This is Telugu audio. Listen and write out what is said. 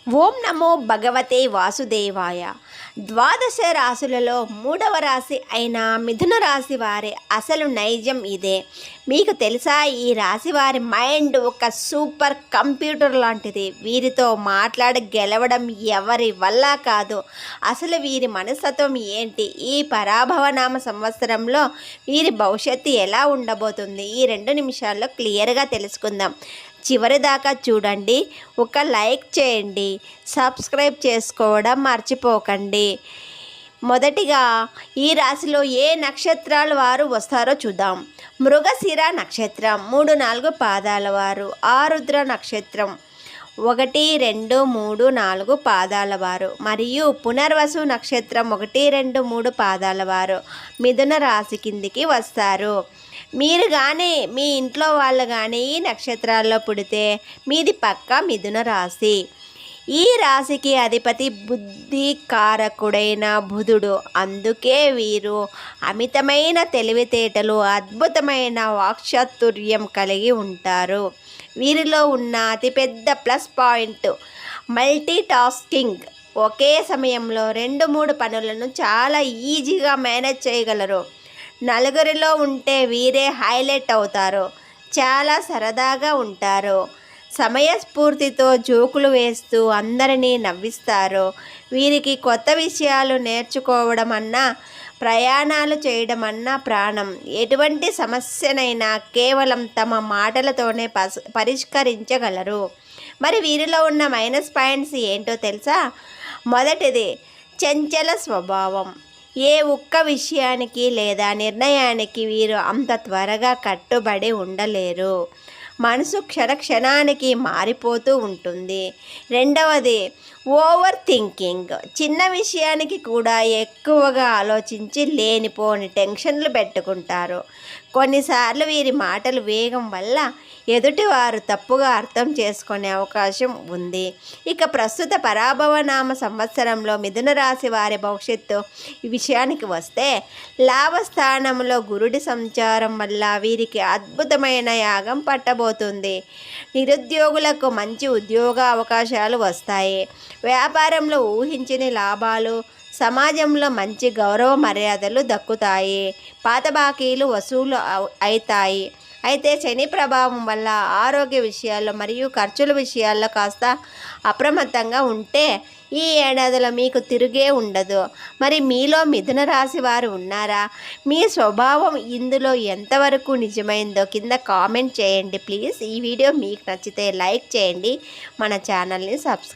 ఓం నమో భగవతే వాసుదేవాయ. ద్వాదశ రాశులలో మూడవ రాశి అయిన మిథున రాశి వారి అసలు నైజం ఇదే. మీకు తెలుసా, ఈ రాశి వారి మైండ్ ఒక సూపర్ కంప్యూటర్ లాంటిది. వీరితో మాట్లాడి గెలవడం ఎవరి వల్ల కాదు. అసలు వీరి మనస్తత్వం ఏంటి, ఈ పరాభవనామ సంవత్సరంలో వీరి భవిష్యత్తు ఎలా ఉండబోతుంది, ఈ 2 నిమిషాల్లో క్లియర్గా తెలుసుకుందాం. చివరి దాకా చూడండి, ఒక లైక్ చేయండి, సబ్స్క్రైబ్ చేసుకోవడం మర్చిపోకండి. మొదటిగా ఈ రాశిలో ఏ నక్షత్రాల వారు వస్తారో చూద్దాం. మృగశిర నక్షత్రం 3, 4 పాదాల వారు. ఆరుద్ర నక్షత్రం 1, 2, 3, 4 పాదాల వారు మరియు పునర్వసు నక్షత్రం 1, 2, 3 పాదాల వారు మిథున రాశి కిందికి వస్తారు. మీరు కానీ మీ ఇంట్లో వాళ్ళు కానీ ఈ నక్షత్రాల్లో పుడితే మీది పక్కా మిథున రాశి. ఈ రాశికి అధిపతి బుద్ధి కారకుడైన బుధుడు. అందుకే వీరు అమితమైన తెలివితేటలు, అద్భుతమైన వాక్చాతుర్యం కలిగి ఉంటారు. వీరిలో ఉన్న అతిపెద్ద ప్లస్ పాయింట్ మల్టీ టాస్కింగ్. ఒకే సమయంలో 2, 3 పనులను చాలా ఈజీగా మేనేజ్ చేయగలరు. నలుగురిలో ఉంటే వీరే హైలైట్ అవుతారు. చాలా సరదాగా ఉంటారు. సమయస్ఫూర్తితో జోకులు వేస్తూ అందరినీ నవ్విస్తారు. వీరికి కొత్త విషయాలు నేర్చుకోవడం అన్నా, ప్రయాణాలు చేయడం అన్నా ప్రాణం. ఎటువంటి సమస్యనైనా కేవలం తమ మాటలతోనే పరిష్కరించగలరు. మరి వీరిలో ఉన్న మైనస్ పాయింట్స్ ఏంటో తెలుసా? మొదటిది చంచల స్వభావం. ఏ ఒక్క విషయానికి లేదా నిర్ణయానికి వీరు అంత త్వరగా కట్టుబడి ఉండలేరు. మనసు క్షణానికి మారిపోతూ ఉంటుంది. రెండవది ఓవర్ థింకింగ్. చిన్న విషయానికి కూడా ఎక్కువగా ఆలోచించి లేనిపోని టెన్షన్లు పెట్టుకుంటారు. కొన్నిసార్లు వీరి మాటల వేగం వల్ల ఎదుటివారు తప్పుగా అర్థం చేసుకునే అవకాశం ఉంది. ఇక ప్రస్తుత పరాభవనామ సంవత్సరంలో మిథున రాశి వారి భవిష్యత్తు విషయానికి వస్తే, లాభస్థానంలో గురుడి సంచారం వల్ల వీరికి అద్భుతమైన యాగం పట్టబోతుంది. నిరుద్యోగులకు మంచి ఉద్యోగ అవకాశాలు వస్తాయి. వ్యాపారంలో ఊహించని లాభాలు, సమాజంలో మంచి గౌరవ మర్యాదలు దక్కుతాయి. పాత బాకీలు వసూలు అవుతాయి. అయితే శని ప్రభావం వల్ల ఆరోగ్య విషయాల్లో మరియు ఖర్చుల విషయాల్లో కాస్త అప్రమత్తంగా ఉంటే ఈ ఏడాదిలో మీకు తిరిగే ఉండదు. మరి మీలో మిథున రాశి వారు ఉన్నారా? మీ స్వభావం ఇందులో ఎంతవరకు నిజమైందో కింద కామెంట్ చేయండి ప్లీజ్. ఈ వీడియో మీకు నచ్చితే లైక్ చేయండి, మన ఛానల్ని సబ్స్క్రైబ్